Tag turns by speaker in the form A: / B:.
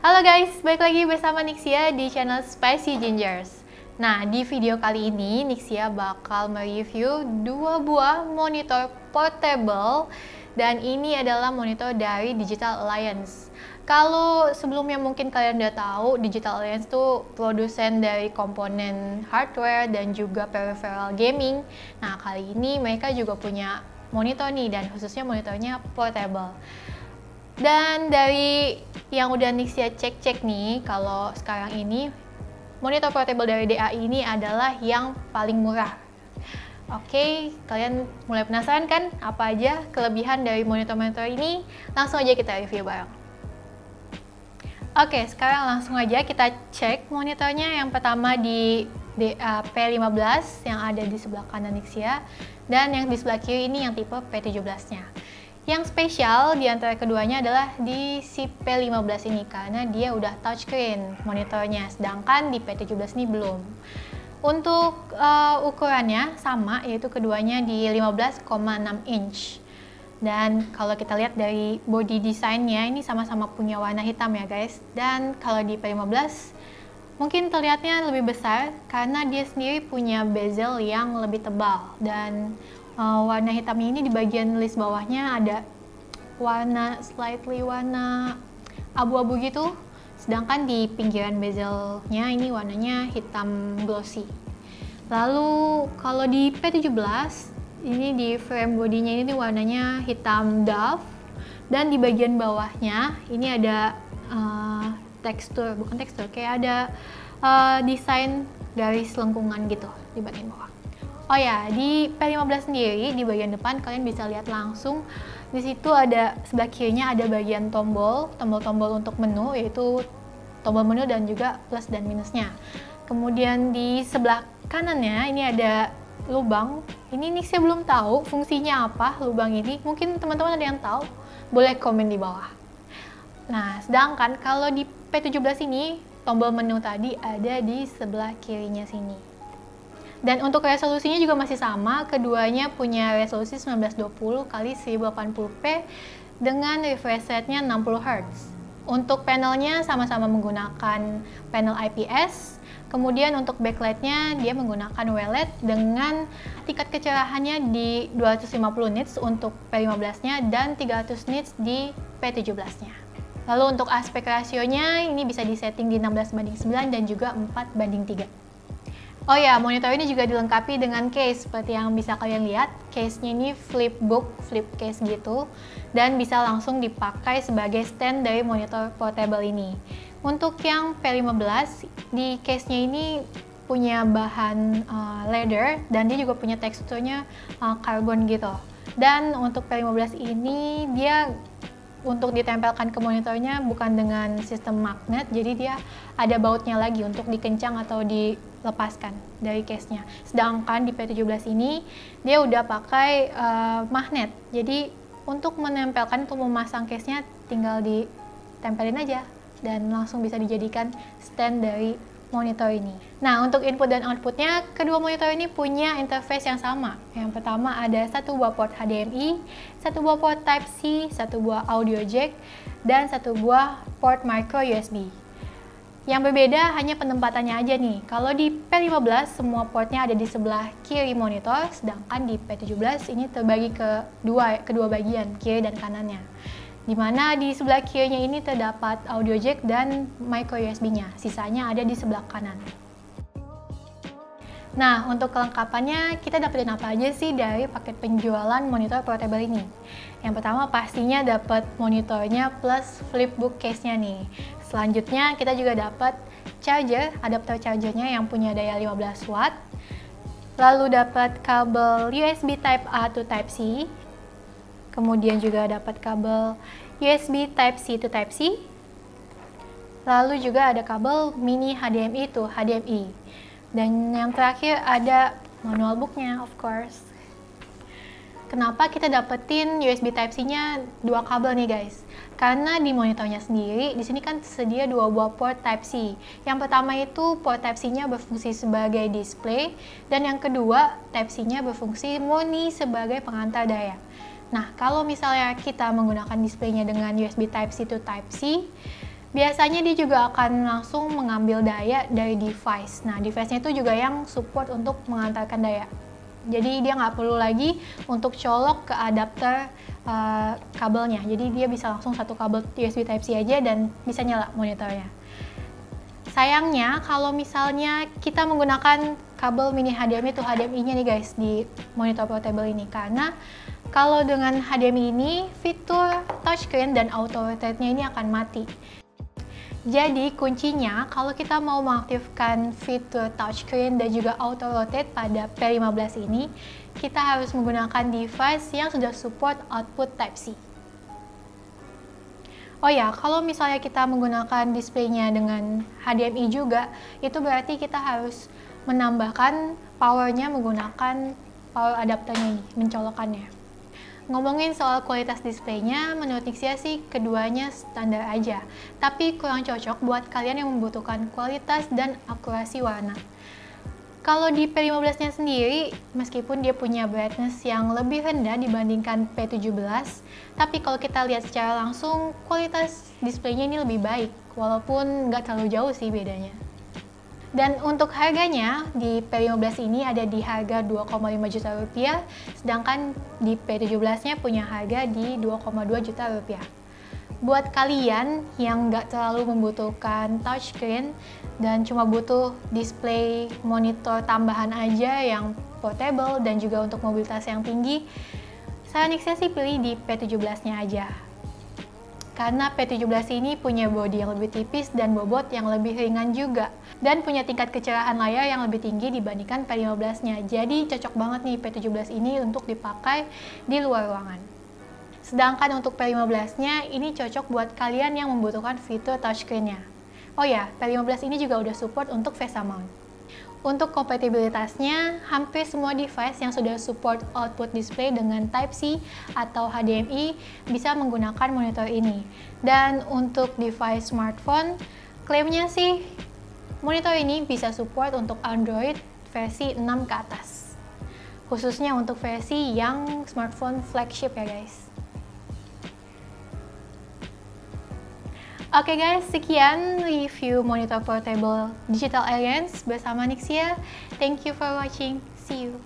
A: Halo guys, balik lagi bersama Nixia di channel Spicy Gingers. Nah, di video kali ini Nixia bakal mereview dua buah monitor portable dan ini adalah monitor dari Digital Alliance. Kalau sebelumnya mungkin kalian udah tahu, Digital Alliance tuh produsen dari komponen hardware dan juga peripheral gaming. Nah, kali ini mereka juga punya monitor nih, dan khususnya monitornya portable. Dan dari yang udah Nixia cek-cek nih, kalau sekarang ini monitor portable dari DA ini adalah yang paling murah. Oke, kalian mulai penasaran kan apa aja kelebihan dari monitor-monitor ini? Langsung aja kita review bareng. Oke, sekarang langsung aja kita cek monitornya. Yang pertama di DA P15 yang ada di sebelah kanan Nixia, dan yang di sebelah kiri ini yang tipe P17-nya. Yang spesial di antara keduanya adalah di si P15 ini karena dia udah touchscreen monitornya, sedangkan di P17 ini belum. Untuk ukurannya sama, yaitu keduanya di 15,6 inch. Dan kalau kita lihat dari body desainnya, ini sama-sama punya warna hitam ya guys. Dan kalau di P15 mungkin terlihatnya lebih besar karena dia sendiri punya bezel yang lebih tebal, dan warna hitam ini di bagian list bawahnya ada warna warna abu-abu gitu, sedangkan di pinggiran bezelnya ini warnanya hitam glossy. Lalu kalau di P17 ini di frame bodinya ini warnanya hitam doff, dan di bagian bawahnya ini ada bukan tekstur, kayak ada desain garis lengkungan gitu di bagian bawah. Oh ya, di P15 sendiri di bagian depan kalian bisa lihat langsung di situ ada sebelah kirinya ada bagian tombol untuk menu, yaitu tombol menu dan juga plus dan minusnya. Kemudian di sebelah kanannya ini ada lubang. Ini Nixia belum tahu fungsinya apa lubang ini. Mungkin teman-teman ada yang tahu, boleh komen di bawah. Nah, sedangkan kalau di P17 ini tombol menu tadi ada di sebelah kirinya sini. Dan untuk resolusinya juga masih sama, keduanya punya resolusi 1920 x 1080p dengan refresh rate-nya 60 Hz. Untuk panelnya sama-sama menggunakan panel IPS, kemudian untuk backlight-nya dia menggunakan OLED dengan tingkat kecerahannya di 250 nits untuk P15-nya dan 300 nits di P17-nya. Lalu untuk aspek rasionya ini bisa disetting di 16:9 dan juga 4:3. Oh ya, monitor ini juga dilengkapi dengan case seperti yang bisa kalian lihat. Case-nya ini flip case gitu, dan bisa langsung dipakai sebagai stand dari monitor portable ini. Untuk yang P15 di case-nya ini punya bahan leather, dan dia juga punya teksturnya karbon gitu. Dan untuk P15 ini dia untuk ditempelkan ke monitornya bukan dengan sistem magnet, jadi dia ada bautnya lagi untuk dikencang atau dilepaskan dari case-nya. Sedangkan di P17 ini dia udah pakai magnet, jadi untuk menempelkan, untuk memasang case-nya tinggal ditempelin aja dan langsung bisa dijadikan stand dari monitor ini. Nah, untuk input dan outputnya, kedua monitor ini punya interface yang sama. Yang pertama ada satu buah port HDMI, satu buah port Type-C, satu buah audio jack, dan satu buah port micro USB. Yang berbeda hanya penempatannya aja nih. Kalau di P15 semua portnya ada di sebelah kiri monitor, sedangkan di P17 ini terbagi ke kedua bagian, kiri dan kanannya. Di mana di sebelah kirinya ini terdapat audio jack dan micro USB-nya, sisanya ada di sebelah kanan. Nah, untuk kelengkapannya kita dapetin apa aja sih dari paket penjualan monitor portable ini? Yang pertama pastinya dapat monitornya plus flipbook case-nya nih. Selanjutnya kita juga dapat charger, adapter chargernya yang punya daya 15 watt. Lalu dapat kabel USB Type A to Type C. Kemudian juga dapat kabel USB Type-C to Type-C. Lalu juga ada kabel mini HDMI to HDMI. Dan yang terakhir ada manual booknya, of course. Kenapa kita dapetin USB Type-C-nya dua kabel nih guys? Karena di monitornya sendiri, di sini kan tersedia dua buah port Type-C. Yang pertama itu port Type-C-nya berfungsi sebagai display, dan yang kedua Type-C-nya berfungsi murni sebagai pengantar daya. Nah, kalau misalnya kita menggunakan displaynya dengan USB Type-C to Type-C, Biasanya dia juga akan langsung mengambil daya dari device. Nah, device-nya itu juga yang support untuk mengantarkan daya. Jadi dia nggak perlu lagi untuk colok ke adapter kabelnya. Jadi dia bisa langsung satu kabel USB Type-C aja dan bisa nyala monitornya. Sayangnya kalau misalnya kita menggunakan kabel mini HDMI atau HDMI-nya nih guys di monitor portable ini, karena kalau dengan HDMI ini fitur touchscreen dan auto rotate-nya ini akan mati. Jadi kuncinya kalau kita mau mengaktifkan fitur touchscreen dan juga auto rotate pada P15 ini, kita harus menggunakan device yang sudah support output Type-C. Oh ya, kalau misalnya kita menggunakan displaynya dengan HDMI juga, itu berarti kita harus menambahkan powernya menggunakan power adapternya ini, mencolokannya. Ngomongin soal kualitas displaynya, menurut Nixia sih keduanya standar aja, tapi kurang cocok buat kalian yang membutuhkan kualitas dan akurasi warna. Kalau di P15-nya sendiri, meskipun dia punya brightness yang lebih rendah dibandingkan P17, tapi kalau kita lihat secara langsung, kualitas displaynya ini lebih baik, walaupun nggak terlalu jauh sih bedanya. Dan untuk harganya, di P15 ini ada di harga 2,5 juta rupiah, sedangkan di P17-nya punya harga di 2,2 juta rupiah. Buat kalian yang nggak terlalu membutuhkan touchscreen dan cuma butuh display monitor tambahan aja yang portable dan juga untuk mobilitas yang tinggi, saya Nixia sih pilih di P17-nya aja. Karena P17 ini punya bodi yang lebih tipis dan bobot yang lebih ringan juga, dan punya tingkat kecerahan layar yang lebih tinggi dibandingkan P15-nya. Jadi cocok banget nih P17 ini untuk dipakai di luar ruangan. Sedangkan untuk P15-nya ini cocok buat kalian yang membutuhkan fitur touchscreen-nya. Oh ya, P15 ini juga udah support untuk VESA mount. Untuk kompatibilitasnya, hampir semua device yang sudah support output display dengan Type-C atau HDMI bisa menggunakan monitor ini. Dan untuk device smartphone, klaimnya sih monitor ini bisa support untuk Android versi 6 ke atas. Khususnya untuk versi yang smartphone flagship ya guys. Oke guys, sekian review monitor portable Digital Alliance bersama Nixia. Thank you for watching. See you.